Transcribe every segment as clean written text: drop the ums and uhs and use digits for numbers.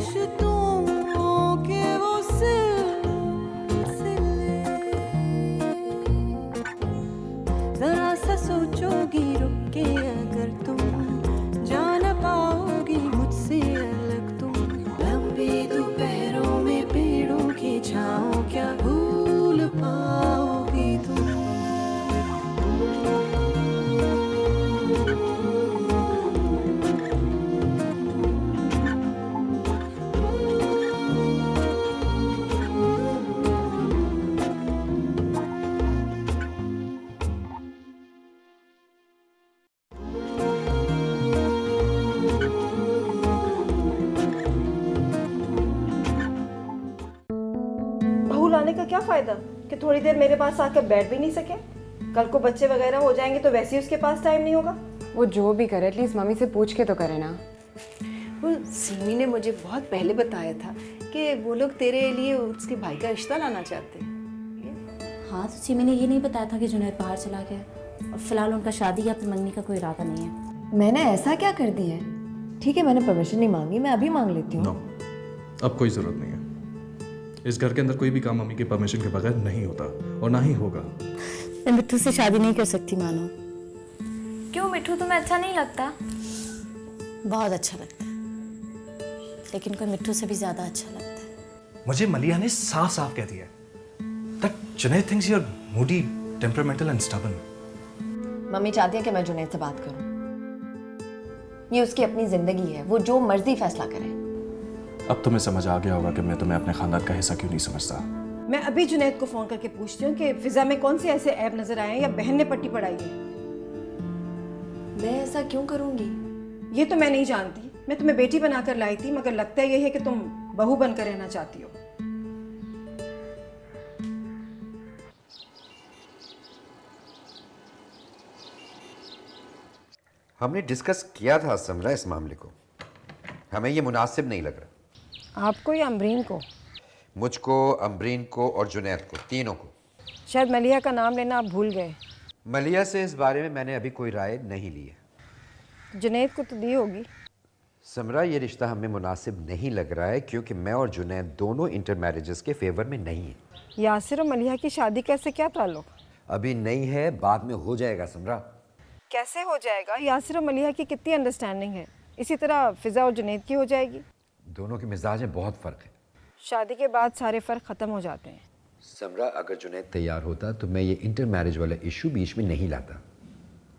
रिश्तों के वो सिलसिले, जरा सा सोचोगी रुक के अगर तुम, जान पाओगी मुझसे अलग तुम। लंबी दोपहरों में पेड़ों की छाँव क्या भूल पाओगी तुम। बहू लाने का क्या फायदा कि थोड़ी देर मेरे पास आकर बैठ भी नहीं सके। कल को बच्चे वगैरह हो जाएंगे तो वैसे ही उसके पास टाइम नहीं होगा। वो जो भी करे एटलीस्ट मम्मी से पूछ के तो करे ना। वो सिमी ने मुझे बहुत पहले बताया था कि वो लोग तेरे लिए उसके भाई का रिश्ता लाना चाहते हैं। हाँ, तो सिमी ने ये नहीं बताया था कि जुनैद बाहर चला गया और फिलहाल उनका शादी या फिर मंगनी का कोई इरादा नहीं है। मैंने ऐसा क्या कर दिया है? ठीक है, मैंने परमिशन नहीं मांगी, मैं अभी मांग लेती हूँ। नो, अब कोई ज़रूरत नहीं है। इस घर के अंदर कोई भी काम मम्मी के परमिशन के बगैर नहीं होता और ना ही होगा। मैं मिट्टू से शादी नहीं कर सकती मानो। क्यों मिट्टू, तुम्हें अच्छा नहीं लगता? बहुत अच्छा लगता है, लेकिन कोई मिट्टू से भी ज्यादा अच्छा लगता है। मुझे मलिया ने साफ साफ कह दिया that Junaid thinks you're moody, temperamental and stubborn. Mummy चाहती है कि मैं जुनैद से बात करूं। ये उसकी अपनी जिंदगी है, वो जो मर्जी फैसला करे। अब तुम्हें समझ आ गया होगा कि मैं तुम्हें अपने खानदान का हिस्सा क्यों नहीं समझता। मैं अभी जुनैद को फोन करके पूछती हूँ कि फिजा में कौन से ऐसे ऐप नजर आए हैं या बहन ने पट्टी पढ़ाई है। मैं ऐसा क्यों करूंगी? ये तो मैं नहीं जानती। मैं तुम्हें बेटी बनाकर लाई थी, मगर लगता है यही है कि तुम बहू बनकर रहना चाहती हो। हमने डिस्कस किया था समरा इस मामले को, हमें ये मुनासिब नहीं लग रहा। आपको या अमरीन को? मुझको, अमरीन को और जुनैद को, तीनों को। शायद मलिया का नाम लेना आप भूल गए। मलिया से इस बारे में मैंने अभी कोई राय नहीं ली है। जुनैद को तो दी होगी। समरा, ये रिश्ता हमें मुनासिब नहीं लग रहा है क्योंकि मैं और जुनैद दोनों इंटर मैरिजेस के फेवर में नहीं हैं। यासिर और मलिया की शादी कैसे क्या ताल्लुक? अभी नहीं है, बाद में हो जाएगा समरा। कैसे हो जाएगा? यासिर और मलिया की कितनी अंडरस्टैंडिंग है, इसी तरह फिजा और जुनैद की हो जाएगी। दोनों के मिजाज में बहुत फ़र्क है। शादी के बाद सारे फ़र्क ख़त्म हो जाते हैं। समरा, अगर जुनैद तैयार होता तो मैं ये इंटर मैरिज वाला इशू बीच में नहीं लाता,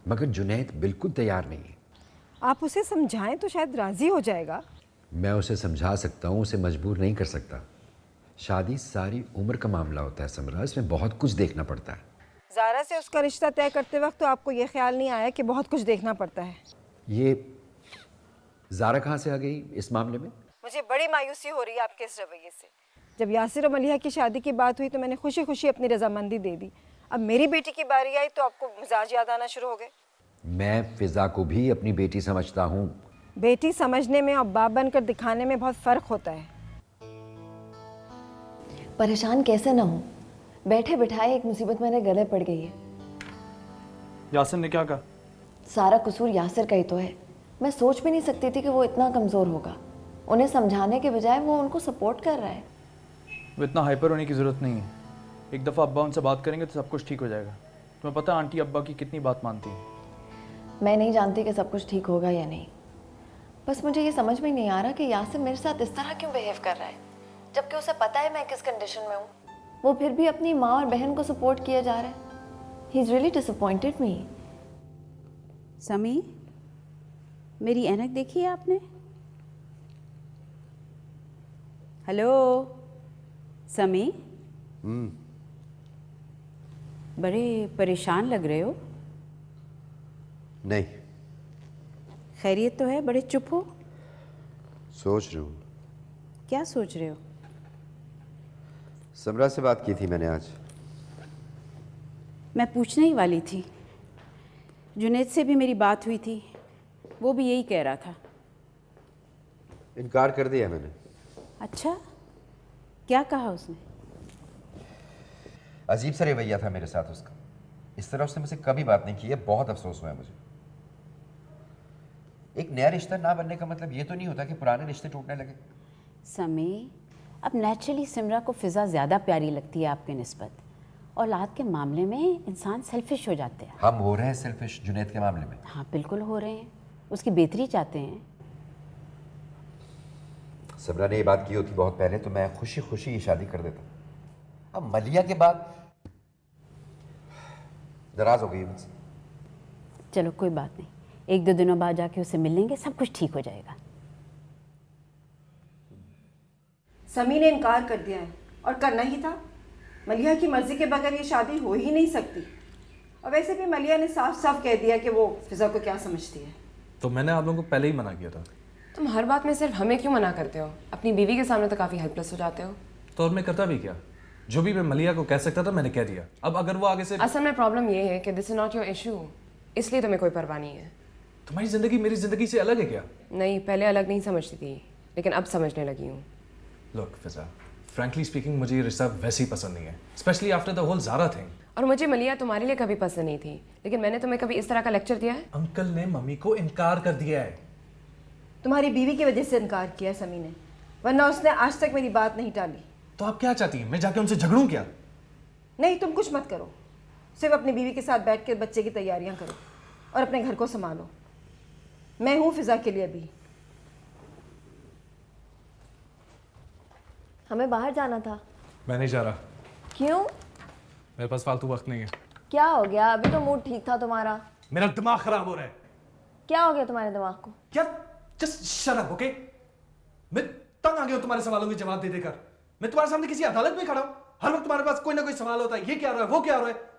मगर जुनैद बिल्कुल तैयार नहीं है। आप उसे समझाएं तो शायद राज़ी हो जाएगा। मैं उसे समझा सकता हूँ, उसे मजबूर नहीं कर सकता। शादी सारी उम्र का मामला होता है समरा, इसमें बहुत कुछ देखना पड़ता है। ज़ारा से उसका रिश्ता तय करते वक्त तो आपको ये ख्याल नहीं आया कि बहुत कुछ देखना पड़ता है? ये ज़ारा कहाँ से आ गई इस मामले में? मुझे बड़ी मायूसी हो रही है आपके इस रवैये से। जब यासिर और मलिहा की शादी की बात हुई तो मैंने खुशी खुशी अपनी रजामंदी दे दी। अब मेरी बेटी की बारी आई तो आपको मिजाज याद आना शुरू हो गए। मैं फिजा को भी अपनी बेटी समझता हूँ। बेटी समझने में और बाप बनकर दिखाने में बहुत फ़र्क होता है। परेशान कैसे ना हो, बैठे बिठाए एक मुसीबत मेरे गले पड़ गई है। यासिर ने क्या कहा? सारा कसूर यासिर का ही तो है। मैं सोच भी नहीं सकती थी कि वो इतना कमज़ोर होगा। उन्हें समझाने के बजाय वो उनको सपोर्ट कर रहा है। वो इतना हाइपर होने की ज़रूरत नहीं है। एक दफ़ा अब्बा उनसे बात करेंगे तो सब कुछ ठीक हो जाएगा। तुम्हें पता है आंटी अब्बा की कितनी बात मानती है। मैं नहीं जानती कि सब कुछ ठीक होगा या नहीं, बस मुझे ये समझ में नहीं आ रहा कि यासिर मेरे साथ इस तरह क्यों बिहेव कर रहा है, जबकि उसे पता है मैं किस कंडीशन में हूँ। वो फिर भी अपनी माँ और बहन को सपोर्ट किया जा रहा है। ही इज़ रियली डिसअपॉइंटेड मी। समी, मेरी ऐनक देखी है आपने? हेलो समी, बड़े परेशान लग रहे हो। नहीं। खैरियत तो है? बड़े चुप हो। सोच रही हूँ। क्या सोच रहे हो? समरा से बात की थी मैंने आज। मैं पूछने ही वाली थी। जुनैद से भी मेरी बात हुई थी, वो भी यही कह रहा था। इनकार कर दिया मैंने। अच्छा, क्या कहा उसने? अजीब सा रवैया था मेरे साथ उसका। इस तरह उसने मुझसे कभी बात नहीं की है। बहुत अफसोस हुआ है मुझे। एक नया रिश्ता ना बनने का मतलब ये तो नहीं होता कि पुराने रिश्ते टूटने लगे। समी, अब नेचुरली सिमरा को फ़िज़ा ज़्यादा प्यारी लगती है आपके निस्बत। औलाद के मामले में इंसान सेल्फिश हो जाते हैं। हम हो रहे हैं सेल्फिश जुनैद के मामले में? हाँ बिल्कुल हो रहे हैं, उसकी बेहतरी चाहते हैं। सिमरा ने ये बात की होती बहुत पहले तो मैं खुशी खुशी ये शादी कर देता। अब मलिया के बाद नाराज हो गई मुझसे। चलो कोई बात नहीं, 1-2 दिनों बाद जाके उसे मिल लेंगे, सब कुछ ठीक हो जाएगा। समी ने इनकार कर दिया है और करना ही था। मलिया की मर्जी के बगैर ये शादी हो ही नहीं सकती। और वैसे भी मलिया ने साफ साफ कह दिया कि वो फिजा को क्या समझती है। तो मैंने आप लोगों को पहले ही मना किया था। तुम हर बात में सिर्फ हमें क्यों मना करते हो? अपनी बीवी के सामने तो काफ़ी हेल्पलेस हो जाते हो। तो और मैं करता भी क्या? जो भी मैं मलिया को कह सकता था मैंने कह दिया। अब अगर वो आगे से असल में प्रॉब्लम ये है कि this is not your issue, इसलिए तुम्हें कोई परवाह नहीं है। तुम्हारी जिंदगी मेरी जिंदगी से अलग है क्या? नहीं, पहले अलग नहीं समझती थी, लेकिन अब समझने लगी हूँ। लुक फिजा, फ्रैंकली स्पीकिंग मुझे ये रिश्ता वैसे ही पसंद नहीं है, specially after the whole Zara thing. और मुझे मलिया तुम्हारे लिए कभी पसंद नहीं थी, लेकिन मैंने तुम्हें कभी इस तरह का लेक्चर दिया है? अंकल ने मम्मी को इनकार कर दिया है। तुम्हारी बीवी की वजह से इनकार किया समी ने, वरना उसने आज तक मेरी बात नहीं टाली। तो आप क्या चाहती हैं? मैं जाके उनसे झगड़ूं क्या? नहीं, तुम कुछ मत करो, सिर्फ अपनी बीवी के साथ बैठ के बच्चे की तैयारियां करो और अपने घर को संभालो। मैं हूँ फिजा के लिए अभी। हमें बाहर जाना था। मैं नहीं जा रहा। क्यों? मेरे पास फालतू वक्त नहीं है। क्या हो गया? अभी तो मूड ठीक था तुम्हारा। मेरा दिमाग खराब हो रहा है। क्या हो गया तुम्हारे दिमाग को? क्या? Just shut up, okay? मैं तंग आ गया हूं तुम्हारे सवालों के जवाब दे देकर। मैं तुम्हारे सामने किसी अदालत में खड़ा हूं, हर वक्त तुम्हारे पास कोई ना कोई सवाल होता है, ये क्या हो रहा है, वो क्या हो रहा है।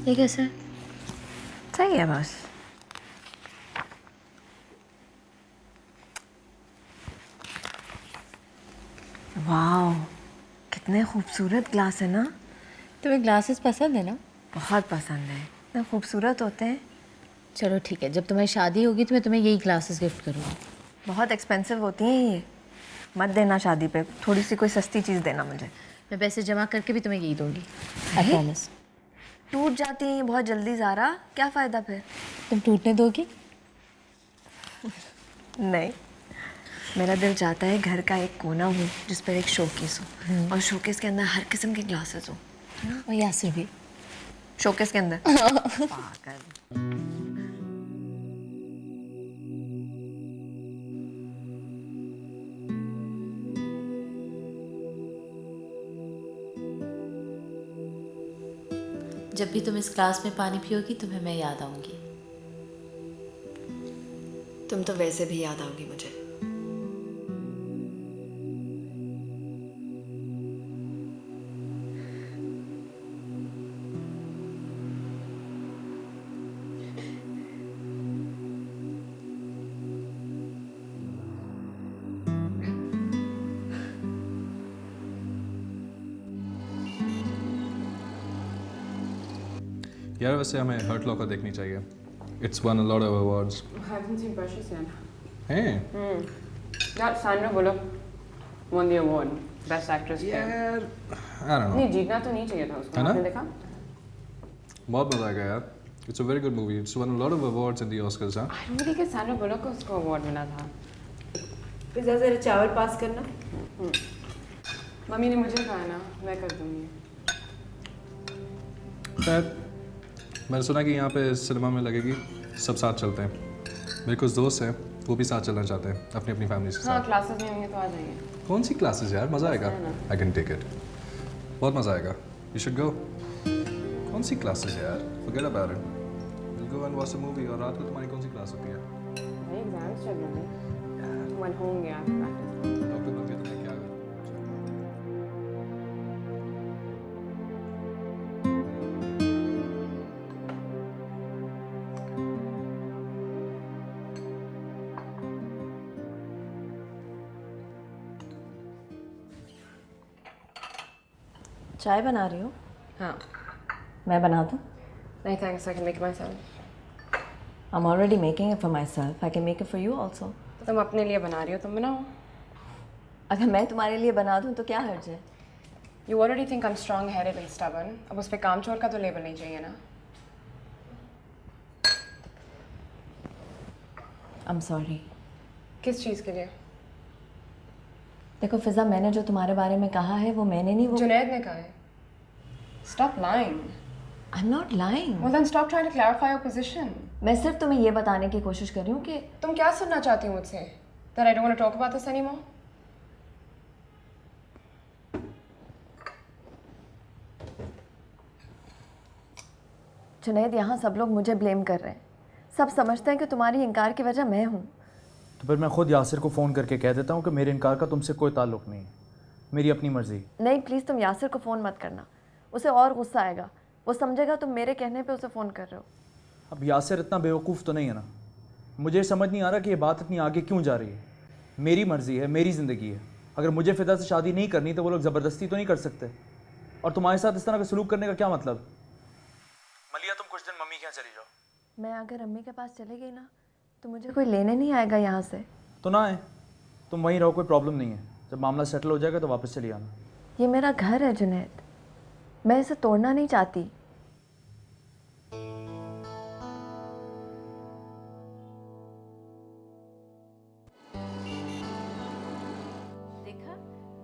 ये कैसा है? सही है बस। वाह, कितने खूबसूरत ग्लास है ना। तुम्हें ग्लासेस पसंद है ना? बहुत पसंद है, इतने खूबसूरत होते हैं। चलो ठीक है, जब तुम्हारी शादी होगी तो मैं तुम्हें यही ग्लासेस गिफ्ट करूँगी। बहुत एक्सपेंसिव होती हैं ये, मत देना शादी पे। थोड़ी सी कोई सस्ती चीज़ देना मुझे। मैं पैसे जमा करके भी तुम्हें यही दूंगी, आई प्रॉमिस। टूट जाती हैं बहुत जल्दी ज़ारा, क्या फ़ायदा फिर? तुम टूटने दोगी? नहीं, मेरा दिल चाहता है घर का एक कोना हो जिस पर एक शोकेस हो और शोकेस के अंदर हर किस्म के ग्लासेस हो। और यासिर भी शोकेस के अंदर। पागल। जब भी तुम इस ग्लास में पानी पियोगी तुम्हें मैं याद आऊंगी। तुम तो वैसे भी याद आओगी मुझे। यार वैसे हमें हर्ट लॉकर देखनी चाहिए। It's one a lot of awards. Haven't seen Precious yet. हैं? That Sandra Bullock won the award, Best Actress. यार I don't know। नहीं, जीतना तो नहीं चाहिए था उसको। है ना? आपने देखा? बहुत मजा आएगा यार। It's a very good movie. It's one a lot of awards in the Oscars. हां, I don't think कि Sandra Bullock को उसको अवार्ड मिला था। पिज़्ज़ा ज़रा चावल पास करना। मम्मी ने मुझे कहा ना, मैं कर दूंगी। शायद मैंने सुना कि यहाँ पे सिनेमा में लगेगी, सब साथ चलते हैं। मेरे कुछ दोस्त हैं वो भी साथ चलना चाहते हैं अपनी अपनी फैमिली के हाँ, साथ। क्लासेस में होंगे तो आ जाइए। कौन सी क्लासेस यार, मज़ा आएगा। आई कैन टेक इट, बहुत मज़ा आएगा। You should go. कौन सी क्लासेस यार, forget about it. go and watch a movie. और रात को तुम्हारी कौन सी क्लास होती है? मेरे एग्जाम्स चल रहे हैं। Went home, yeah, practice. Doctor बन के तुम्हें क्या करूँ? चाय बना रही हो? हाँ। मैं बना दूँ? नहीं thanks, I can make myself. I'm already making it for myself. I can make it for you also. तो तुम अपने लिए बना रही हो, तुम बनाओ। अगर मैं तुम्हारे लिए बना दूँ तो क्या हर्ज है? You already think I'm strong-headed and stubborn. अब उस पे कामचोर का तो लेबल नहीं चाहिए ना। I'm sorry. किस चीज़ के लिए? देखो फिजा, मैंने जो तुम्हारे बारे में कहा है वो मैंने नहीं, वो जुनैद ने कहा है। Stop lying. I'm not lying. Well then stop trying to clarify your position. मैं सिर्फ तुम्हें ये बताने की कोशिश कर रही हूँ कि तुम क्या सुनना चाहती हो मुझसे? That I don't want to talk about this anymore? Junaid, यहाँ सब लोग मुझे ब्लेम कर रहे हैं। सब समझते हैं कि तुम्हारी इनकार की वजह मैं हूँ। तो फिर मैं खुद यासिर को फ़ोन करके कह देता हूँ कि मेरे इनकार का तुमसे कोई ताल्लुक़ नहीं है, मेरी अपनी मर्ज़ी। नहीं प्लीज़, तुम यासिर को फ़ोन मत करना, उसे और गुस्सा आएगा। वो समझेगा तुम मेरे कहने पे उसे फ़ोन कर रहे हो। अब यासिर इतना बेवकूफ़ तो नहीं है ना? मुझे समझ नहीं आ रहा कि ये बात इतनी आगे क्यों जा रही है। मेरी मर्ज़ी है, मेरी ज़िंदगी है। अगर मुझे फ़िदा से शादी नहीं करनी तो वो लोग ज़बरदस्ती तो नहीं कर सकते। और तुम्हारे साथ इस तरह का सलूक करने का क्या मतलब? मलिया, तुम कुछ दिन मम्मी के यहाँ चली जाओ। मैं अगर अम्मी के पास चली गई ना तो मुझे कोई लेने नहीं आएगा यहाँ से। तो ना आए, तुम वहीं रहो, कोई प्रॉब्लम नहीं है। जब मामला सेटल हो जाएगा तो वापस चली आना। ये मेरा घर है जुनैद, मैं इसे तोड़ना नहीं चाहती। देखा,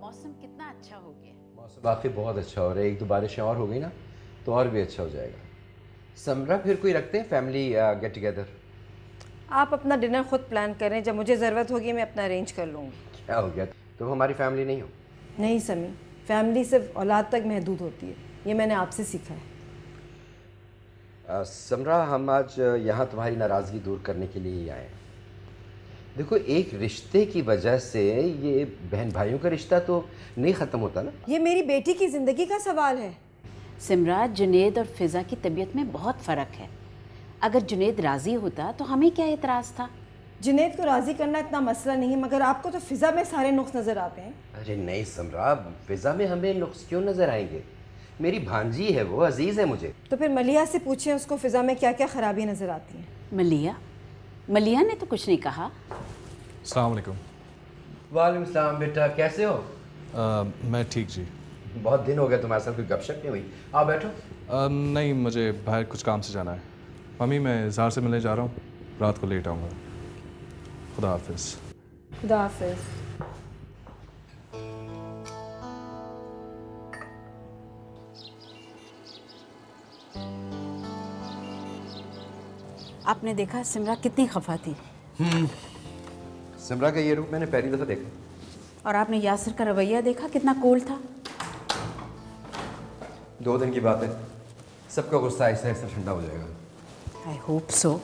मौसम कितना अच्छा हो गया। मौसम वाकई बहुत अच्छा हो रहा है। एक दो बारिशें और हो गई ना तो और भी अच्छा हो जाएगा। समरा, फिर कोई रखते हैं फैमिली गेट टुगेदर? आप अपना डिनर खुद प्लान करें, जब मुझे ज़रूरत होगी मैं अपना अरेंज कर लूँगी। क्या हो गया, तो हमारी फैमिली नहीं हो? नहीं समी, फैमिली सिर्फ औलाद तक महदूद होती है, ये मैंने आपसे सीखा है। समरा, हम आज यहाँ तुम्हारी नाराज़गी दूर करने के लिए ही आए हैं। देखो, एक रिश्ते की वजह से ये बहन भाइयों का रिश्ता तो नहीं ख़त्म होता ना। ये मेरी बेटी की ज़िंदगी का सवाल है। सिमरात, जुनैद और फिज़ा की तबीयत में बहुत फ़र्क है। अगर जुनैद राज़ी होता तो हमें क्या एतराज़ था? जुनैद को राज़ी करना इतना मसला नहीं है, मगर आपको तो फ़िज़ा में सारे नुक्स नज़र आते हैं। अरे नहीं समरा, फ़िज़ा में हमें नुक्स क्यों नज़र आएंगे? मेरी भांजी है, वो अजीज़ है मुझे। तो फिर मलिया से पूछें उसको फ़िज़ा में क्या क्या ख़राबी नज़र आती हैं। मलिया ने तो कुछ नहीं कहा। अस्सलाम वालेकुम। वालेकुम सलाम बेटा, कैसे हो? मैं ठीक जी। बहुत दिन हो गए तुम्हारे साथ कोई गपशप नहीं हुई। आओ बैठो। नहीं, मुझे बाहर कुछ काम से जाना है। मम्मी, मैं इज़हार से मिलने जा रहा हूँ, रात को लेट आऊँगा। खुदा हाफिज़। खुदा हाफिज़। आपने देखा सिमरा कितनी खफा थी। सिमरा का ये रूप मैंने पहली दफ़ा देखा। और आपने यासिर का रवैया देखा, कितना कूल था। 2 दिन की बात है, सबका गुस्सा आहिस्ता आहिस्ता ठंडा हो जाएगा। I hope so.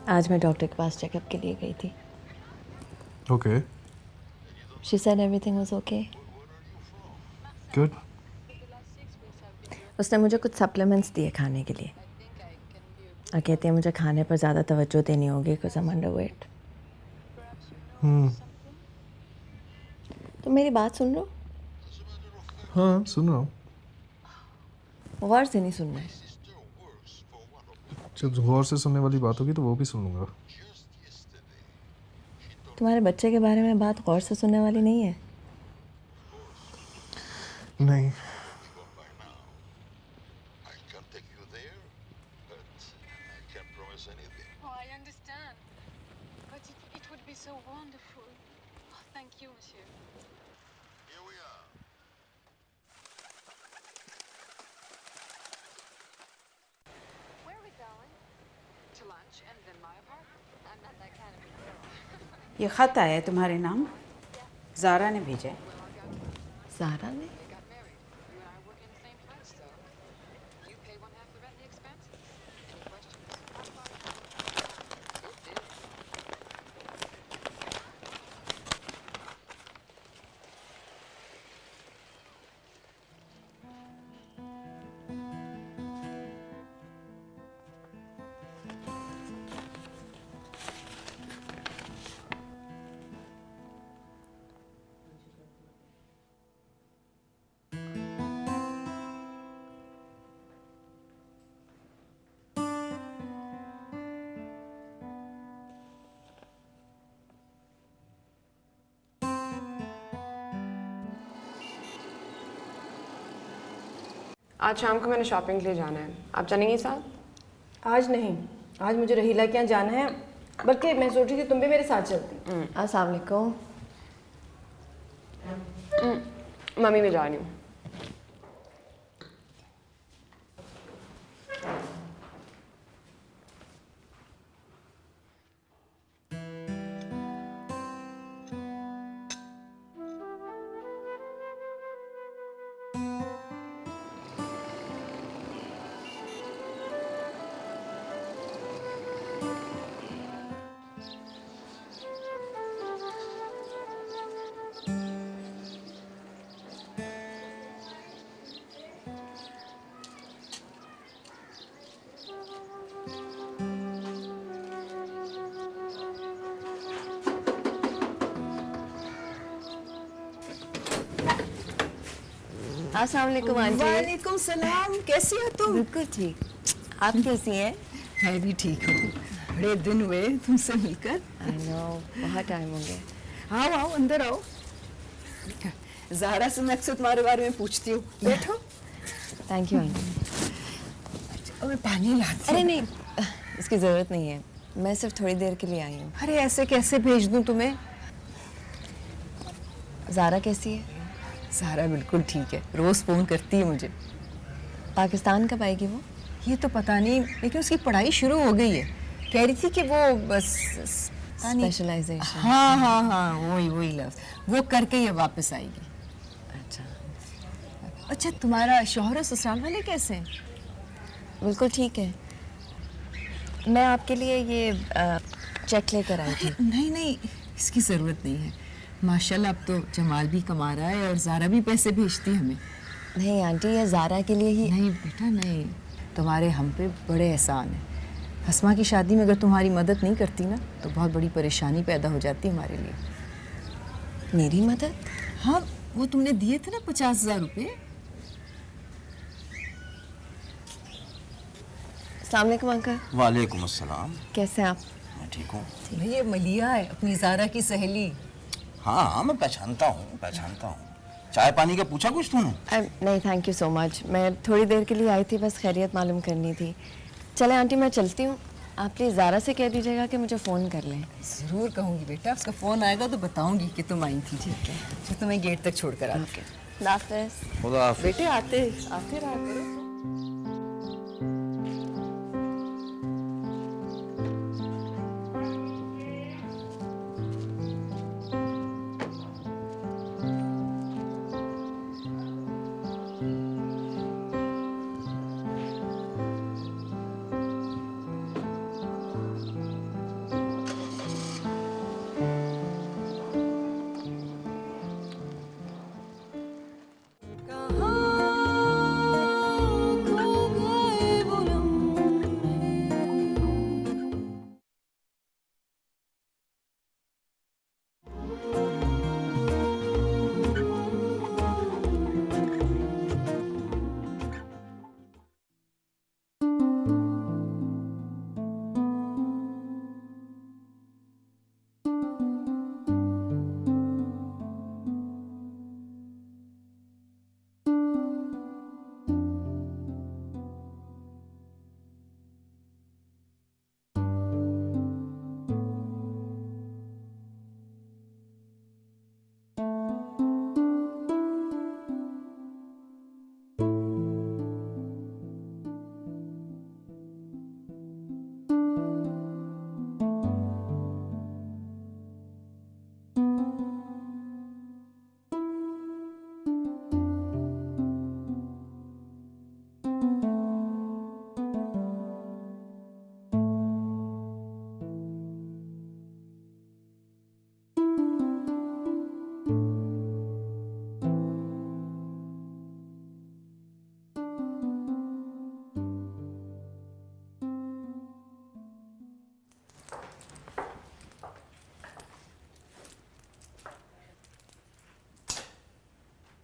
आज मैं डॉक्टर के पास चेकअप के लिए गई थी। Okay, she said everything was okay. Good. उसने मुझे कुछ सप्लीमेंट्स दिए खाने के लिए और कहते हैं मुझे खाने पर ज़्यादा तवज्जो देनी होगी बिकॉज आई एम अंडरवेट। तो मेरी बात सुन रहे हो? हाँ, सुन रहा हूँ। गौर से नहीं सुनना है। जब गौर से सुनने वाली बात होगी तो वो भी सुन लूँगा। तुम्हारे बच्चे के बारे में बात गौर से सुनने वाली नहीं है। नहीं। ये ख़त आया है तुम्हारे नाम, ज़ारा ने भेजा है। ज़ारा ने? आज शाम को मैंने शॉपिंग के लिए जाना है, आप चलेंगी साथ? आज नहीं, आज मुझे रहीला के यहाँ जाना है, बल्कि मैं सोच रही थी तुम भी मेरे साथ चलती। अस्सलाम वालेकुम। मम्मी भी जा रही हूँ। अस्सलाम वालेकुम आंटी। वालेकुम सलाम, कैसी हो तुम? बिल्कुल ठीक, आप कैसी हैं? मैं भी ठीक हूँ। बड़े दिन हुए तुमसे मिलकर। आई नो, बहुत टाइम हो गया। आओ आओ, अंदर आओ। ज़ारा से मैं अक्सर तुम्हारे बारे में पूछती हूँ, बैठो। Thank you aunty. मैं पानी लाती अरे हूँ। नहीं, इसकी ज़रूरत नहीं है, मैं सिर्फ थोड़ी देर के लिए आई हूँ। अरे ऐसे कैसे भेज दूँ तुम्हें? ज़ारा कैसी है? ज़ारा बिल्कुल ठीक है, रोज़ फ़ोन करती है मुझे। पाकिस्तान कब आएगी वो? ये तो पता नहीं, लेकिन उसकी पढ़ाई शुरू हो गई है। कह रही थी कि वो बस स्पेशलाइजेशन। हाँ हाँ हाँ, वही लफ्ज़, वो करके ये वापस आएगी। अच्छा अच्छा, तुम्हारा शौहर और ससुराल वाले कैसे हैं? बिल्कुल ठीक है। मैं आपके लिए ये चेक लेकर आई थी। नहीं नहीं, इसकी ज़रूरत नहीं है। माशाल्लाह, अब तो जमाल भी कमा रहा है और ज़ारा भी पैसे भेजती है हमें। नहीं आंटी, ये ज़ारा के लिए ही। नहीं बेटा नहीं, तुम्हारे हम पे बड़े एहसान है। हस्मा की शादी में अगर तुम्हारी मदद नहीं करती ना तो बहुत बड़ी परेशानी पैदा हो जाती हमारे लिए। मेरी मदद? हाँ, वो तुमने दिए थे ना 50,000 रुपये। अस्सलाम वालेकुम अंकल। वालेकुम अस्सलाम। कैसे हैं आप? मैं ठीक हूँ। ये मलिया है, अपनी ज़ारा की सहेली। हाँ, मैं पहचानता हूँ। चाय पानी का पूछा कुछ तूने? नहीं थैंक यू सो मच, मैं थोड़ी देर के लिए आई थी, बस खैरियत मालूम करनी थी। चले आंटी, मैं चलती हूँ। आप प्लीज़ ज़ारा से कह दीजिएगा कि मुझे फ़ोन कर लें। ज़रूर कहूँगी बेटा, उसका फ़ोन आएगा तो बताऊँगी कि तुम आई थी। ठीक है, तो तुम्हें गेट तक छोड़ कर आती हूँ। खुदा हाफ़िज़। खुदा हाफ़िज़। बेटे आते रहा करो।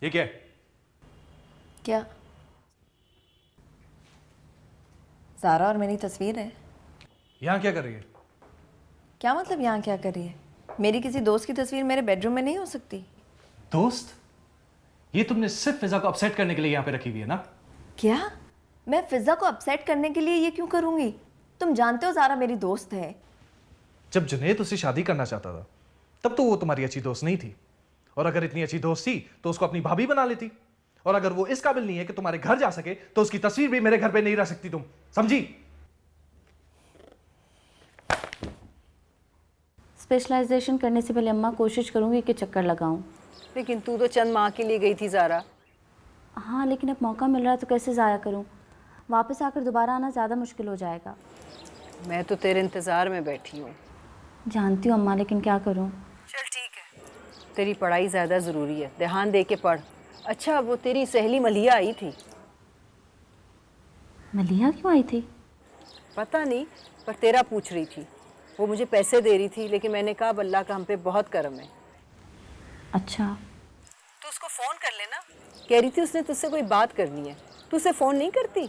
ये क्या है? क्या? ज़ारा और मेरी तस्वीर है। यहाँ क्या कर रही है? क्या मतलब यहाँ क्या कर रही है? मेरी किसी दोस्त की तस्वीर मेरे बेडरूम में नहीं हो सकती। दोस्त? ये तुमने सिर्फ फिजा को अपसेट करने के लिए यहाँ पे रखी हुई है ना? क्या? मैं फिजा को अपसेट करने के लिए ये क्यों करूँगी? तुम जानते हो ज़ारा मेरी दोस्त है। जब जुनैद उससे शादी करना चाहता था तब तो वो तुम्हारी अच्छी दोस्त नहीं थी, और अगर इतनी अच्छी दोस्त थी तो उसको अपनी भाभी बना लेती, और अगर वो इस काबिल नहीं है कि तुम्हारे घर जा सके तो उसकी तस्वीर भी मेरे घर पे नहीं रह सकती। तुम समझी? स्पेशलाइजेशन करने से पहले अम्मा कोशिश करूँगी कि चक्कर लगाऊँ। लेकिन तू तो चंद माह के लिए गई थी ज़ारा। हाँ, लेकिन अब मौका मिल रहा है तो कैसे ज़ाया करूँ? वापस आकर दोबारा आना ज़्यादा मुश्किल हो जाएगा। मैं तो तेरे इंतज़ार में बैठी हूँ। जानती हूँ अम्मा, लेकिन क्या करूँ? चल ठीक है, तेरी पढ़ाई ज़्यादा ज़रूरी है, ध्यान दे के पढ़। अच्छा, वो तेरी सहेली मलिया आई थी? मलिया क्यों आई थी? पता नहीं, पर तेरा पूछ रही थी। वो मुझे पैसे दे रही थी, लेकिन मैंने कहा अल्लाह का हम पे बहुत करम है। अच्छा, तू उसको फ़ोन कर लेना। कह रही थी उसने तुझसे कोई बात करनी है। तू उसे फ़ोन नहीं करती?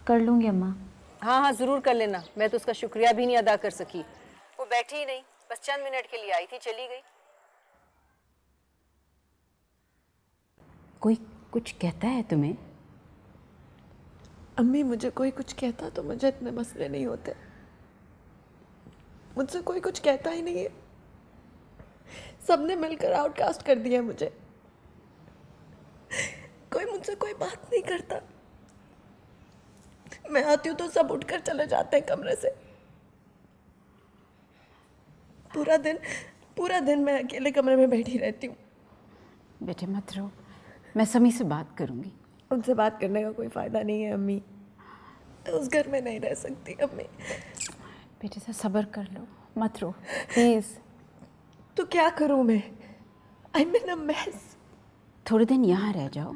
कर लूँगी अम्मा। हाँ हाँ, ज़रूर कर लेना। मैं तो उसका शुक्रिया भी नहीं अदा कर सकी। वो बैठी ही नहीं, बस चंद मिनट के लिए आई थी, चली गई। कोई कुछ कहता है तुम्हें? अम्मी, मुझे कोई कुछ कहता तो मुझे इतने मसले नहीं होते। मुझसे कोई कुछ कहता ही नहीं है। सबने मिलकर आउटकास्ट कर दिया मुझे। कोई मुझसे कोई बात नहीं करता। मैं आती हूँ तो सब उठकर चले जाते हैं कमरे से। पूरा दिन मैं अकेले कमरे में बैठी रहती हूँ। बेटे मत रो, मैं समी से बात करूँगी। उनसे बात करने का कोई फ़ायदा नहीं है अम्मी। मैं उस घर में नहीं रह सकती अम्मी। बेटे से सब्र कर लो, मत रो प्लीज़। तो क्या करूँ मैं? I am in a mess. थोड़े दिन यहाँ रह जाओ,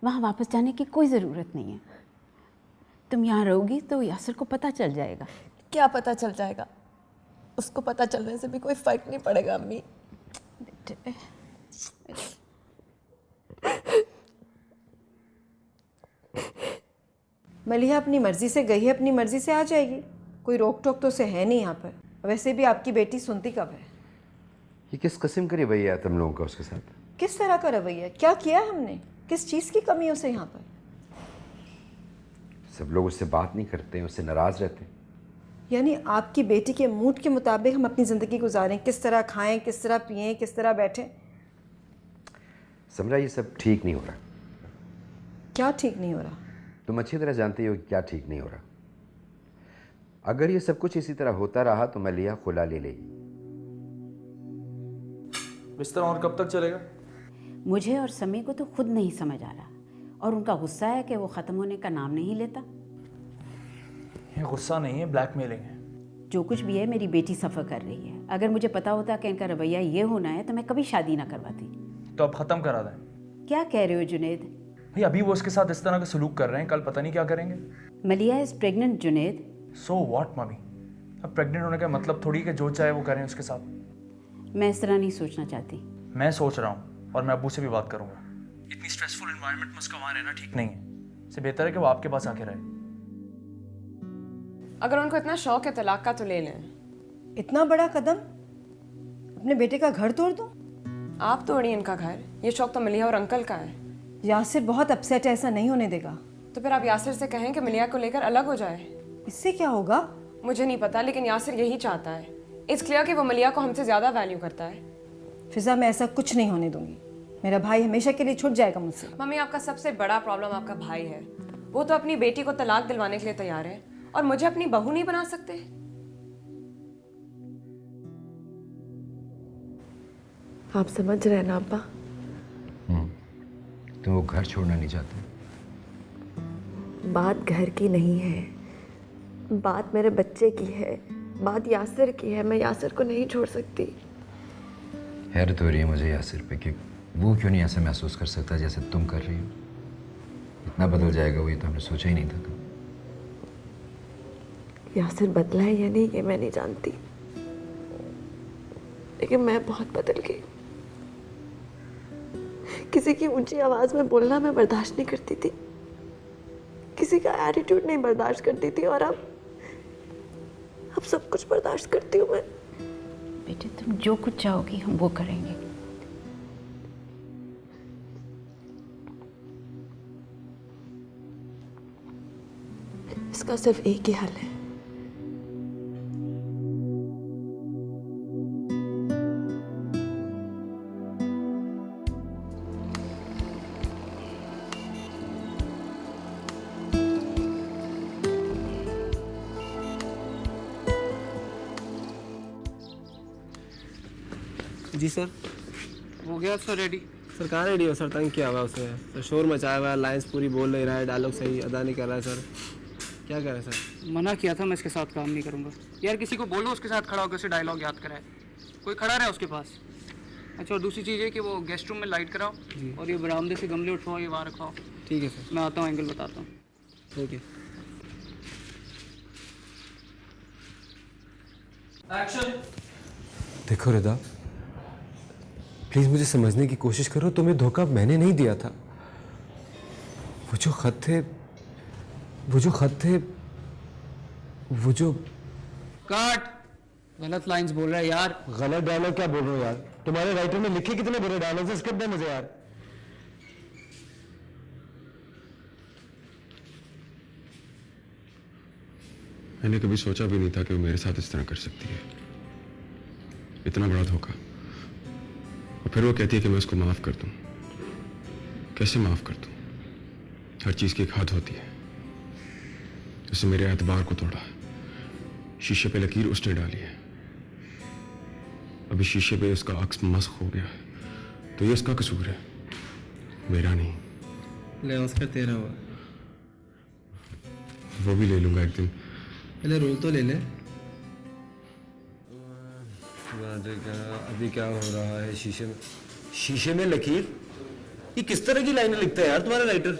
वहाँ वापस जाने की कोई ज़रूरत नहीं है। तुम यहाँ रहोगी तो यासिर को पता चल जाएगा। क्या पता चल जाएगा? उसको पता चलने से भी कोई फ़र्क नहीं पड़ेगा अम्मी। बेटे मलिहा अपनी मर्ज़ी से गई है, अपनी मर्ज़ी से आ जाएगी। कोई रोक टोक तो उसे है नहीं यहाँ पर। वैसे भी आपकी बेटी सुनती कब है? ये किस किस्म का रवैया है तुम लोगों का उसके साथ? किस तरह का रवैया? क्या किया हमने? किस चीज़ की कमी है उसे यहाँ पर? सब लोग उससे बात नहीं करते हैं, उससे नाराज़ रहते हैं। यानी आपकी बेटी के मूड के मुताबिक हम अपनी ज़िंदगी गुजारें? किस तरह खाएं, किस तरह पिएं, किस तरह बैठें? समझा, ये सब ठीक नहीं हो रहा। क्या ठीक नहीं हो रहा? तुम अच्छी तरह जानती हो क्या ठीक नहीं हो रहा। अगर ये सब कुछ इसी तरह होता रहा तो मलिया खुला ले लेगी। बिस्तर और कब तक चलेगा? मुझे और समी को तो खुद नहीं समझ आ रहा, और उनका गुस्सा है कि वो ख़त्म होने का नाम नहीं लेता। ये गुस्सा नहीं है, ब्लैकमेलिंग है। जो कुछ भी है, मेरी बेटी सफ़र कर रही है। अगर मुझे पता होता कि इनका रवैया ये होना है तो मैं कभी शादी ना करवाती। तो अब ख़त्म करा दें। क्या कह रहे हो जुनैद? भाई अभी वो उसके साथ इस तरह का सलूक कर रहे हैं, कल पता नहीं क्या करेंगे। मलिया is pregnant Junaid. So what mummy? अब प्रेग्नेंट होने का मतलब थोड़ी कि जो चाहे वो करें उसके साथ। मैं इस तरह नहीं सोचना चाहती। मैं सोच रहा हूँ, और मैं अब्बू से भी बात करूँगा। इतनी स्ट्रेसफुल एनवायरनमेंट में उसका वहाँ रहना ठीक नहीं है। इससे बेहतर है कि वो आपके पास आके रहे। अगर उनको इतना शौक है तलाक का तो ले लें। इतना बड़ा कदम? अपने बेटे का घर तोड़ दूँ? आप तोड़िए इनका घर, ये शौक तो मलिहा और अंकल का है। यासिर बहुत अपसेट है, ऐसा नहीं होने देगा। तो फिर आप यासिर से कहें कि मलिहा को लेकर अलग हो जाए। इससे क्या होगा? मुझे नहीं पता, लेकिन यासिर यही चाहता है। इट्स क्लियर कि वो मलिहा को हमसे ज़्यादा वैल्यू करता है। फिजा, मैं ऐसा कुछ नहीं होने दूंगी। मेरा भाई हमेशा के लिए छूट जाएगा मुझसे। मम्मी, आपका सबसे बड़ा प्रॉब्लम आपका भाई है। वो तो अपनी बेटी को तलाक दिलवाने के लिए तैयार है, और मुझे अपनी बहू नहीं बना सकते। आप समझ रहे हैं ना अब्बा? तुम वो घर छोड़ना नहीं चाहते? बात घर की नहीं है, बात मेरे बच्चे की है, बात यासिर की है। मैं यासिर को नहीं छोड़ सकती। हैरत हो रही है मुझे यासिर पे कि वो क्यों नहीं ऐसा महसूस कर सकता जैसे तुम कर रही हो। इतना बदल जाएगा वो, ये तो हमने सोचा ही नहीं था। यासिर बदला है या नहीं ये मैं नहीं जानती, लेकिन मैं बहुत बदल गई। किसी की ऊंची आवाज़ में बोलना मैं बर्दाश्त नहीं करती थी, किसी का एटीट्यूड नहीं बर्दाश्त करती थी, और अब सब कुछ बर्दाश्त करती हूँ मैं। बेटे तुम जो कुछ चाहोगी हम वो करेंगे। इसका सिर्फ एक ही हल है, जी सर। हो गया सर रेडी? सर कहाँ रेडी हो सर, तंग किया हुआ उसने सर, शोर मचाया हुआ है, लाइन्स पूरी बोल नहीं रहा है, डायलॉग सही अदा नहीं कर रहा है सर, क्या करें सर? मना किया था मैं इसके साथ काम नहीं करूँगा यार। किसी को बोलो उसके साथ खड़ा होकर उसे डायलॉग याद कराए, कोई खड़ा रहे उसके पास। अच्छा, और दूसरी चीज़ है कि वो गेस्ट रूम में लाइट कराओ और ये बरामदे से गमले उठवाओ, ये वहाँ रखवाओ। ठीक है सर, मैं आता हूँ, एंगल बताता हूँ। ओके। एक्शन। देखो रिदा, प्लीज मुझे समझने की कोशिश करो, तुम्हें धोखा मैंने नहीं दिया था। वो जो खत थे वो जो काट, गलत लाइंस बोल रहा है यार। गलत डायलॉग क्या बोल रहे हो यार? तुम्हारे राइटर में लिखे कितने बुरे डायलॉग हैं, स्क्रिप्ट दे मुझे यार। मैंने कभी सोचा भी नहीं था कि वो मेरे साथ इस तरह कर सकती है, इतना बड़ा धोखा। और फिर वो कहती है कि मैं उसको माफ कर दूं। कैसे माफ कर दूं? हर चीज की एक हद होती है। उसने मेरे एतबार को तोड़ा, शीशे पे लकीर उसने डाली है, अभी शीशे पे उसका अक्स मस्क हो गया है, तो ये उसका कसूर है, मेरा नहीं। ले ऑस्कर तेरा हुआ, वो भी ले लूंगा एक दिन। पहले रोल तो ले ले। अभी क्या हो रहा है? शीशे में लकीर? ये किस तरह की लाइनें लिखता है यार तुम्हारा राइटर?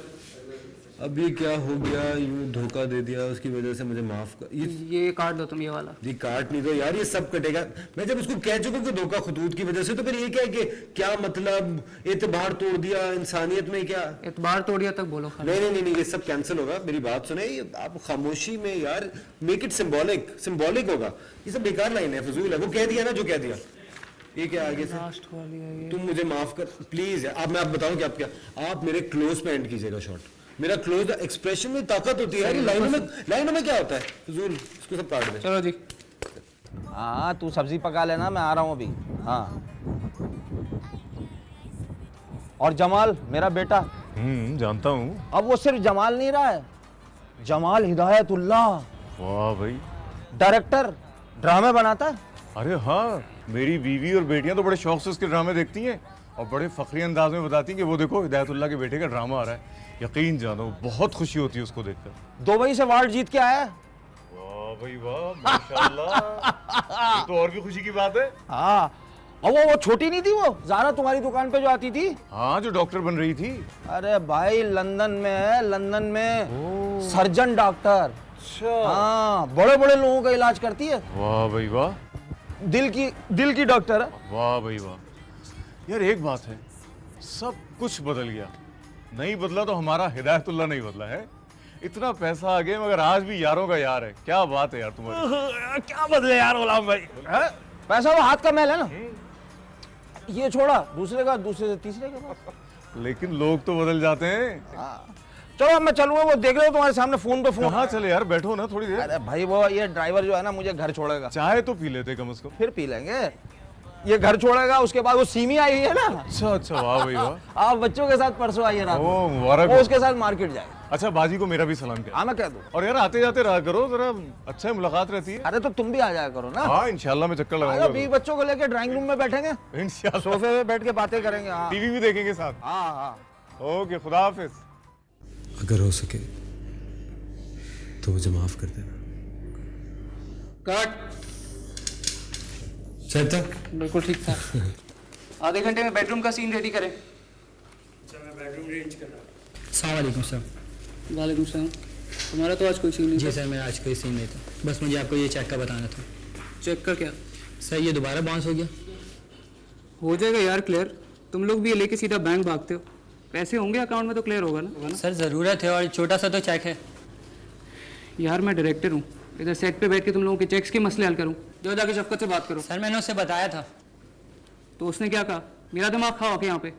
अभी क्या हो गया, यूं धोखा दे दिया, उसकी वजह से मुझे माफ कर। ये काट दो तुम, ये वाला। जी काट नहीं दो यार, ये सब कटेगा। मैं जब उसको कह चुका कि धोखा खतूत की वजह से, तो फिर ये क्या है कि क्या मतलब एतबार तोड़ दिया इंसानियत में? क्या एतबार तोड़ दिया तक बोलो? नहीं, ये सब कैंसिल होगा। मेरी बात सुने, आप खामोशी में यार मेक इट सिंबॉलिक होगा। ये सब बेकार लाइन है, फजूल है। वो कह दिया ना जो कह दिया, ये क्या आगे से? तुम मुझे माफ कर प्लीज। अब मैं बताऊं कि आप मेरे क्लोज पे एंड कीजिएगा शॉट। मेरा क्लोज एक्सप्रेशन में ताकत होती है, लाइनों में क्या होता है? फजूल, इसको सब काट दे। चलो जी। हाँ तू सब्जी पका लेना, मैं आ रहा हूँ अभी। हाँ, और जमाल मेरा बेटा। जानता हूँ। अब वो सिर्फ जमाल नहीं रहा है, जमाल हिदायतुल्लाह। वाह भाई, डायरेक्टर, ड्रामे बनाता है। अरे हाँ, मेरी बीवी और बेटियां तो बड़े शौक से उसके ड्रामे देखती हैं और बड़े फखरी अंदाज में बताती हैं कि वो देखो हिदायतुल्लाह के बेटे का ड्रामा आ रहा है। यकीन जानो बहुत खुशी होती है उसको देखकर। दुबई से अवार्ड जीत के आया है। वाह भाई वाह, माशाल्लाह। ये तो और भी खुशी की बात है। हाँ, और वो छोटी नहीं थी, वो ज़ारा तुम्हारी दुकान पे जो आती थी। हाँ, जो डॉक्टर बन रही थी। अरे भाई लंदन में है, लंदन में सर्जन डॉक्टर। हाँ, बड़े बड़े लोगों का इलाज करती है। वाह भाई वाह, दिल की डॉक्टर है। वाह भाई वाह। यार एक बात है, सब कुछ बदल गया। नहीं बदला तो हमारा हिदायतुल्लाह नहीं बदला है। इतना पैसा आ गया मगर आज भी यारों का यार है। क्या बात है यार तुम्हारी। क्या बदले यार गुलाम भाई, है? पैसा वो हाथ का मैल है ना। ये छोड़ा, दूसरे से तीसरे का। लेकिन लोग तो बदल जाते हैं। चलो अब मैं चलूंगा, वो देख रहे हो तुम्हारे सामने फोन पे फोन। कहाँ चले यार, बैठो ना थोड़ी देर। अरे भाई वो ये ड्राइवर जो है ना मुझे घर छोड़ेगा। चाय तो पी लेते कम से कम। फिर पी लेंगे। ये घर छोड़ेगा, उसके बाद वो सीमी आई है ना। अच्छा, वाह भाई वाह। आप बच्चों के साथ परसों आइए रात ओ, में, मुबारक वो हो। उसके साथ मार्केट जाए। अच्छा, बाजी को मेरा भी सलाम कह। हाँ मैं कह दूँ। और यार आते जाते रहा करो, जरा अच्छा है, मुलाकात रहती है। अरे तो तुम भी आ जाया करो ना। हाँ इंशाल्लाह मैं चक्कर लगाऊंगा। बीवी बच्चों को लेके ड्राइंग रूम में बैठेंगे, इंशाल्लाह सोफे पे बैठ के बातें करेंगे। हाँ, टीवी भी देखेंगे साथ। हाँ। ओके, खुदा हाफिज। अगर हो सके तो मुझे माफ कर देना। काट। सही था? बिल्कुल ठीक था। आधे घंटे में बेडरूम का सीन रेडी करें। मैं बेडरूम रेंज कर रहा हूँ। अस्सलाम वालेकुम सर। वालेकुम सलाम। तुम्हारा तो आज कोई सीन नहीं था। जी सर, मेरा आज कोई सीन नहीं था, बस मुझे आपको ये चेक का बताना था। चेक का क्या? सर ये दोबारा बाउंस हो गया। हो जाएगा यार क्लियर, तुम लोग भी ये लेके सीधा बैंक भागते हो। पैसे होंगे अकाउंट में तो क्लियर होगा ना। सर ज़रूरत है और छोटा सा तो चेक है। यार मैं डायरेक्टर हूँ, इधर सेट पे बैठ के तुम लोगों के चेक्स के मसले हल करूँ। जो जाके शफकत से बात करो। सर मैंने उससे बताया था। तो उसने क्या कहा? मेरा दिमाग खाओ के यहाँ पे।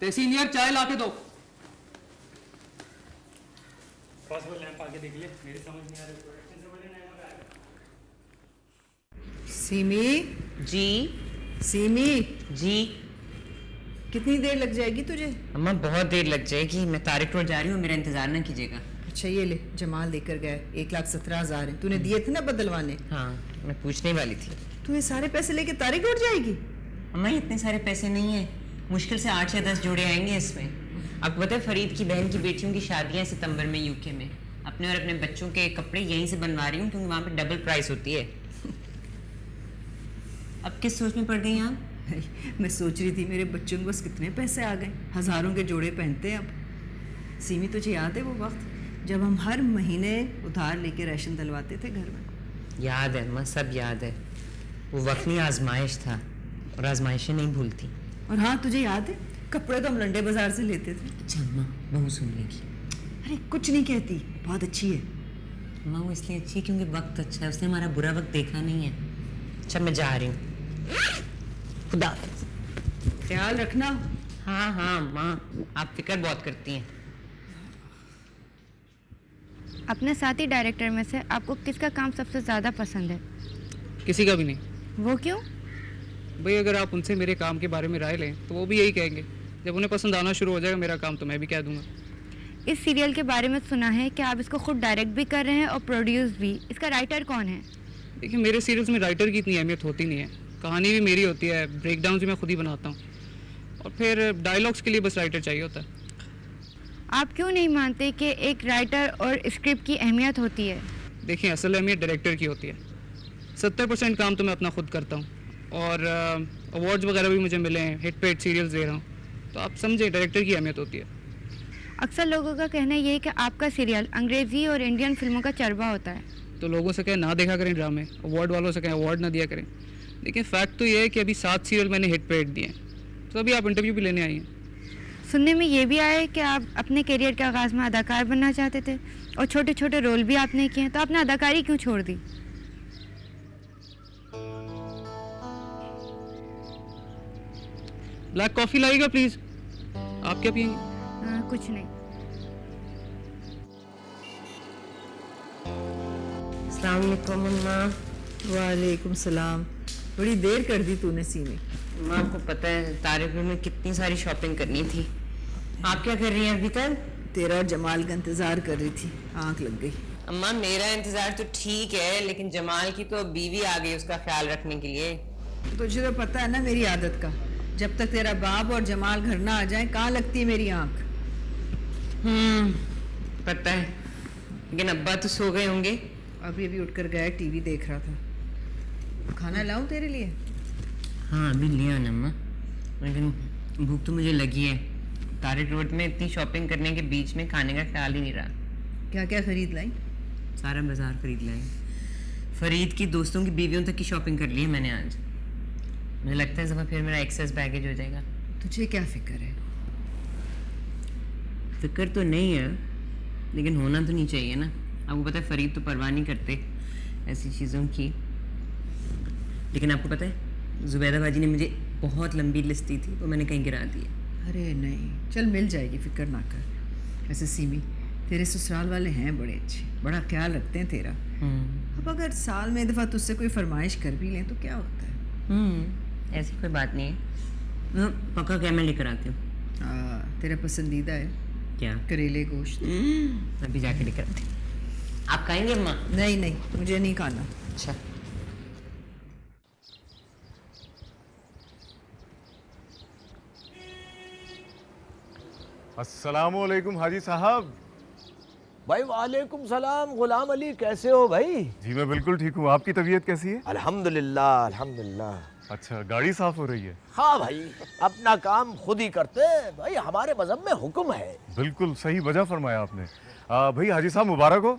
तहसील यार चाय ला के दो। लैंप आके देख ले, मेरी समझ नहीं आ रही। सीमी जी, सीमी जी, कितनी देर लग जाएगी तुझे? अम्मा बहुत देर लग जाएगी, मैं तारिक रोड जा रही हूँ, मेरा इंतजार ना कीजिएगा। अच्छा ये ले, जमाल देकर गए 1,17,000 है, तूने दिए थे ना बदलवाने। हाँ मैं पूछने वाली थी। तू ये सारे पैसे लेके तारिक रोड जाएगी? अम्मा इतने सारे पैसे नहीं है, मुश्किल से 8 या 10 जोड़े आएंगे इसमें। आपको पता है फरीद की बहन की बेटियों की शादियाँ सितंबर में यूके में। अपने और अपने बच्चों के कपड़े यहीं से बनवा रही हूँ क्योंकि वहाँ पे डबल प्राइस होती है। अब किस सोच में पड़ गई आप? मैं सोच रही थी मेरे बच्चों के बस कितने पैसे आ गए, हज़ारों के जोड़े पहनते हैं अब। सीमी तुझे याद है वो वक्त जब हम हर महीने उधार लेके राशन डलवाते थे घर में? याद है अम्मा, सब याद है। वो वक्त नहीं आजमाइश था और आजमाइशें नहीं भूलती। और हाँ तुझे याद है कपड़े तो हम लंडे बाजार से लेते थे। अच्छा अम्मा बहू सुन लेगी। अरे कुछ नहीं कहती, बहुत अच्छी है। अम्मा वो इसलिए अच्छी है क्योंकि वक्त अच्छा है, उसने हमारा बुरा वक्त देखा नहीं है। अच्छा मैं जा रही हूँ, खुदा ख्याल रखना। हाँ हाँ माँ, आप फिक्र बहुत करती हैं। अपने साथी डायरेक्टर में से आपको किसका काम सबसे ज़्यादा पसंद है? किसी का भी नहीं। वो क्यों? भाई अगर आप उनसे मेरे काम के बारे में राय लें तो वो भी यही कहेंगे। जब उन्हें पसंद आना शुरू हो जाएगा मेरा काम तो मैं भी कह दूंगा। इस सीरियल के बारे में सुना है कि आप इसको खुद डायरेक्ट भी कर रहे हैं और प्रोड्यूस भी। इसका राइटर कौन है? देखिए मेरे सीरियल्स में राइटर की इतनी अहमियत होती नहीं है, कहानी भी मेरी होती है, ब्रेकडाउन भी मैं खुद ही बनाता हूँ और फिर डायलॉग्स के लिए बस राइटर चाहिए होता है। आप क्यों नहीं मानते कि एक राइटर और स्क्रिप्ट की अहमियत होती है? देखिए असल अहमियत डायरेक्टर की होती है। 70% काम तो मैं अपना खुद करता हूँ और अवार्ड्स वगैरह भी मुझे मिले हैं, हिट पे हिट सीरियल्स दे रहा हूँ, तो आप समझे डायरेक्टर की अहमियत होती है। अक्सर लोगों का कहना ये है कि आपका सीरियल अंग्रेज़ी और इंडियन फिल्मों का चरबा होता है। तो लोगों से कहें ना देखा करें ड्रामे, अवार्ड वालों से कहें अवार्ड ना दिया करें। लेकिन फैक्ट तो ये है कि अभी 7 सीरियल मैंने हिट पे हिट दिए हैं, तो अभी आप इंटरव्यू भी लेने आई हैं। सुनने में ये भी आया है कि आप अपने करियर के आगाज़ में अदाकार बनना चाहते थे और छोटे छोटे रोल भी आपने किए हैं, तो आपने अदाकारी क्यों छोड़ दी? ब्लैक कॉफ़ी लाइएगा प्लीज़। आप क्या पिएंगे? कुछ नहीं। अस्सलाम वालेकुम अम्मा। वालेकुम सलाम। बड़ी देर कर दी तूने सीमी। अम्मा आपको पता है तारिक रोड में कितनी सारी शॉपिंग करनी थी। आप क्या कर रही हैं अभी तक? तेरा और जमाल का इंतजार कर रही थी, आंख लग गई। अम्मा मेरा इंतजार तो ठीक है लेकिन जमाल की तो बीवी आ गई उसका ख्याल रखने के लिए। तुझे तो पता है ना मेरी आदत का, जब तक तेरा बाप और जमाल घर ना आ जाए कहाँ लगती है मेरी आंख। पता है, लेकिन अब्बा तो सो गए होंगे। अभी अभी उठकर गया, टीवी देख रहा था। खाना लाऊं तेरे लिए? हाँ अभी लिया ना अम्मा, लेकिन भूख तो मुझे लगी है। तारिक रोड में इतनी शॉपिंग करने के बीच में खाने का ख्याल ही नहीं रहा। क्या क्या खरीद लाई? सारा बाजार खरीद लाई। फरीद की दोस्तों की बीवियों तक की शॉपिंग कर ली है मैंने आज। मुझे लगता है इस दफ़ा फिर मेरा एक्सेस बैगेज हो जाएगा। तुझे क्या फिक्र है? फिक्र तो नहीं है लेकिन होना तो नहीं चाहिए ना। आपको पता है फरीद तो परवाह नहीं करते ऐसी चीज़ों की। लेकिन आपको पता है जुबैदा बाजी ने मुझे बहुत लंबी लिस्ट दी थी, वो मैंने कहीं गिरा दी है। अरे नहीं, चल मिल जाएगी, फिक्र ना कर। ऐसे सीमी तेरे ससुराल वाले हैं बड़े अच्छे, बड़ा ख्याल रखते हैं तेरा। अब अगर साल में एक दफ़ा तुझसे कोई फरमाइश कर भी लें तो क्या होता है? ऐसी कोई बात नहीं है। पक्का क्या मैं लेकर आती हूँ। तेरा पसंदीदा है क्या? करेले गोश्त। अभी जाके लेकर आती हूँ। आप खाएंगे अम्मा? नहीं नहीं मुझे नहीं खाना। अच्छा अस्सलामुअलैकुम हाजी साहब। भाई वालेकुम सलाम। गुलाम अली कैसे हो भाई? जी मैं बिल्कुल ठीक हूँ, आपकी तबीयत कैसी है? अल्हम्दुलिल्लाह अल्हम्दुलिल्लाह। अच्छा गाड़ी साफ हो रही है? हाँ भाई, अपना काम खुद ही करते भाई, हमारे मजहब में हुक्म है। बिल्कुल सही वजह फरमाया आपने। भाई हाजी साहब मुबारक हो,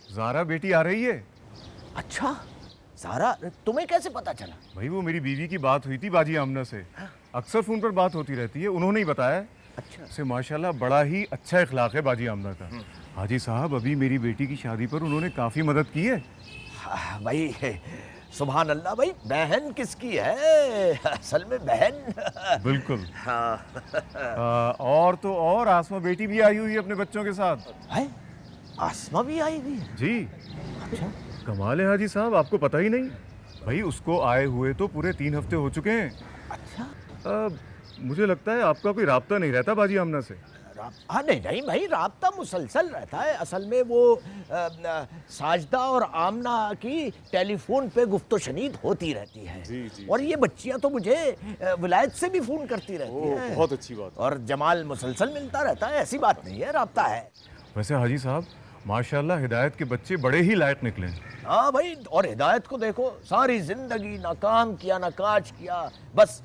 ज़ारा बेटी आ रही है। अच्छा ज़हरा, तुम्हें कैसे पता चला? भाई वो मेरी बीवी की बात हुई थी बाजी आमना से, अक्सर फोन पर बात होती रहती है, उन्होंने ही बताया। अच्छा। से माशाल्लाह बड़ा ही अच्छा इखलाक है बाजी आमना का। हाजी साहब अभी मेरी बेटी की शादी पर उन्होंने काफ़ी मदद की है। भाई सुभान अल्लाह, भाई बहन किसकी है? असल में बहन। बिल्कुल। हाँ। और तो और आसमा बेटी भी आई हुई है अपने बच्चों के साथ। है? आसमा भी आई हुई है? जी। अच्छा। कमाल है हाजी साहब, आपको पता ही नहीं। भाई उसको आए हुए तो पूरे 3 हफ्ते हो चुके हैं। अच्छा। मुझे लगता है आपका कोई राब्ता नहीं रहता बाजी आमना से। हाँ नहीं नहीं भाई, राब्ता मुसलसल रहता है। असल में वो साजदा और आमना की टेलीफोन पे गुफ्तो शनीद होती रहती है। जी। और ये बच्चियां तो मुझे विलायत से भी फ़ोन करती रहती हैं। बहुत अच्छी बात। और जमाल मुसलसल मिलता रहता है, ऐसी बात नहीं है, राब्ता है। वैसे हाजी साहब माशाल्लाह हिदायत के बच्चे बड़े ही लायक निकले। हाँ भाई, और हिदायत को देखो, सारी जिंदगी ना काम किया ना काज किया, बस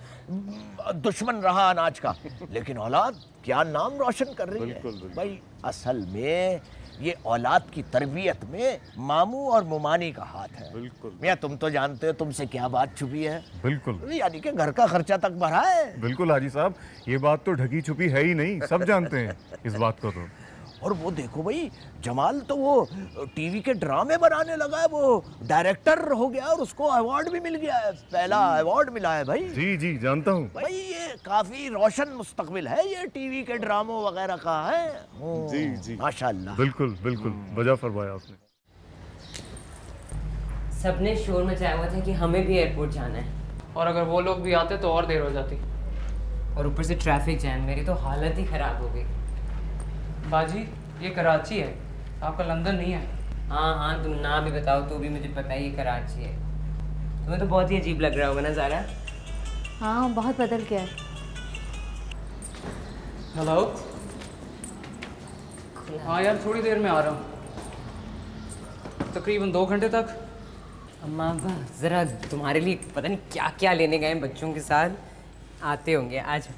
दुश्मन रहा अनाज का, लेकिन औलाद क्या नाम रोशन कर रही है। भाई असल में ये औलाद की तरबियत में मामू और मुमानी का हाथ है। बिल्कुल। मियां तुम तो जानते हो तुमसे क्या बात छुपी है। बिल्कुल। यानी कि घर का खर्चा तक भरा है। बिल्कुल हाजी साहब, ये बात तो ढकी छुपी है ही नहीं, सब जानते हैं इस बात को तो। और वो देखो भाई, जमाल तो वो टीवी के ड्रामे बनाने लगा है, वो डायरेक्टर हो गया और उसको अवार्ड भी मिल गया है, पहला अवार्ड मिला है भाई। जी जानता हूँ भाई, ये काफी रोशन मुस्तकबिल है ये टीवी के ड्रामों वगैरह का है। जी माशाल्लाह। बिल्कुल वजह फरमाया आपने। सबने शोर मचाया हुआ था कि हमें भी एयरपोर्ट जाना है, और अगर वो लोग भी आते तो और देर हो जाती, और ऊपर से ट्रैफिक जैम, मेरी तो हालत ही ख़राब हो गई। बाजी ये कराची है, आपका लंदन नहीं है। हाँ तुम ना भी बताओ तो भी मुझे पता है ये कराची है। तुम्हें तो बहुत ही अजीब लग रहा होगा ना ज़ारा? हाँ बहुत बदल गया है। हेलो। हाँ यार थोड़ी देर में आ रहा हूँ, तकरीबन 2 घंटे तक। अम्मा ज़रा तुम्हारे लिए पता नहीं क्या क्या लेने गए बच्चों के साथ, आते होंगे आज।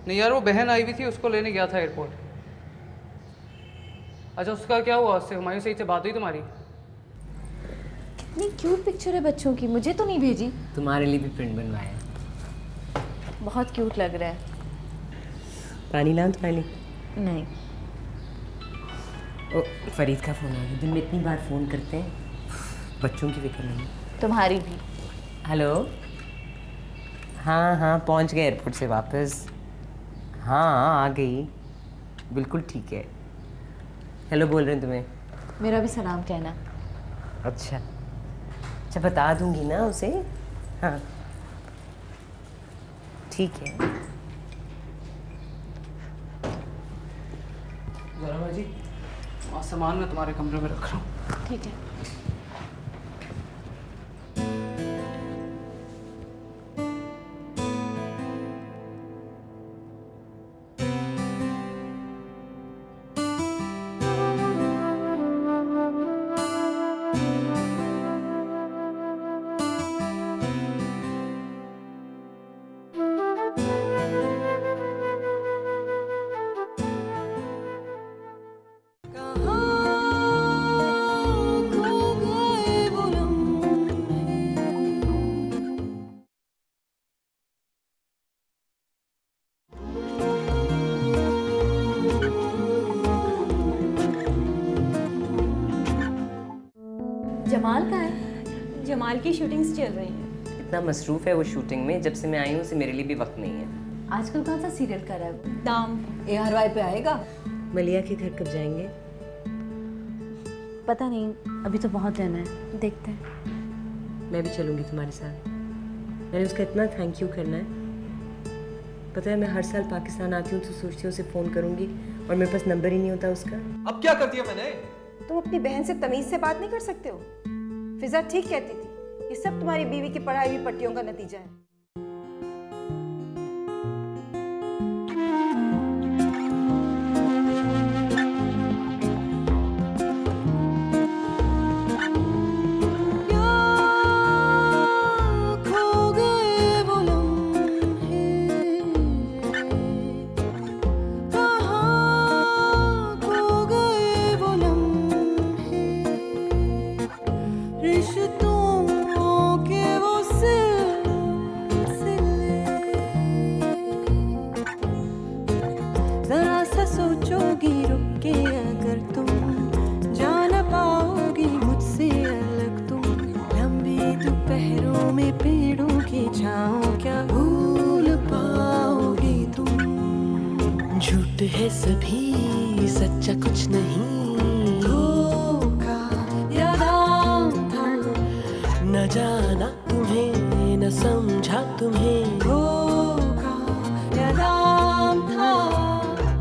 नहीं यार, वो बहन आई हुई थी, उसको लेने गया था एयरपोर्ट। अच्छा उसका क्या हुआ, उससे हुमायूं सईद से बात हुई तुम्हारी? कितनी क्यूट पिक्चर है बच्चों की, मुझे तो नहीं भेजी। तुम्हारे लिए भी प्रिंट बनवाया है, बहुत क्यूट लग रहा है। पानी लाऊं तुम्हारे लिए? नहीं। ओ फरीद का फ़ोन आ गया, दिन में इतनी बार फ़ोन करते हैं, बच्चों की फिक्र नहीं। तुम्हारी भी। हेलो। हाँ पहुंच गए एयरपोर्ट से वापस। हाँ आ गई, बिल्कुल ठीक है। हेलो बोल रहे हैं तुम्हें? मेरा भी सलाम कहना। अच्छा बता दूंगी ना उसे। हाँ ठीक है। ज़रा बाजी, सामान मैं तुम्हारे कमरे में रख रहा हूँ। ठीक है। जमाल का है? जमाल की शूटिंग्स चल रही हैं। इतना मसरूफ़ है वो शूटिंग में, जब से मैं आई हूँ उसे मेरे लिए भी वक्त नहीं है। आजकल कौन सा सीरियल कर रहा है? दाम। ARY पे आएगा? मलिया के घर कब जाएंगे? पता नहीं, अभी तो बहुत दिन है, देखते हैं। मैं भी चलूँगी तुम्हारे साथ। मैंने उसका इतना थैंक यू करना है। पता है मैं हर साल पाकिस्तान आती हूँ तो सोचती हूँ उसे फ़ोन करूँगी, और मेरे पास नंबर ही नहीं होता उसका। अब क्या कर दिया मैंने? तुम अपनी बहन से तमीज़ से बात नहीं कर सकते हो? फिजा ठीक कहती थी, ये सब तुम्हारी बीवी की पढ़ाई हुई पट्टियों का नतीजा है। में पेड़ों की छाँव क्या भूल पाओगी तुम। झूठ है सभी सच्चा कुछ नहीं, धोखा या दाम था, न जाना तुम्हें न समझा तुम्हें, धोखा या दाम था,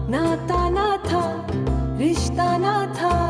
नाता ना था रिश्ता ना था।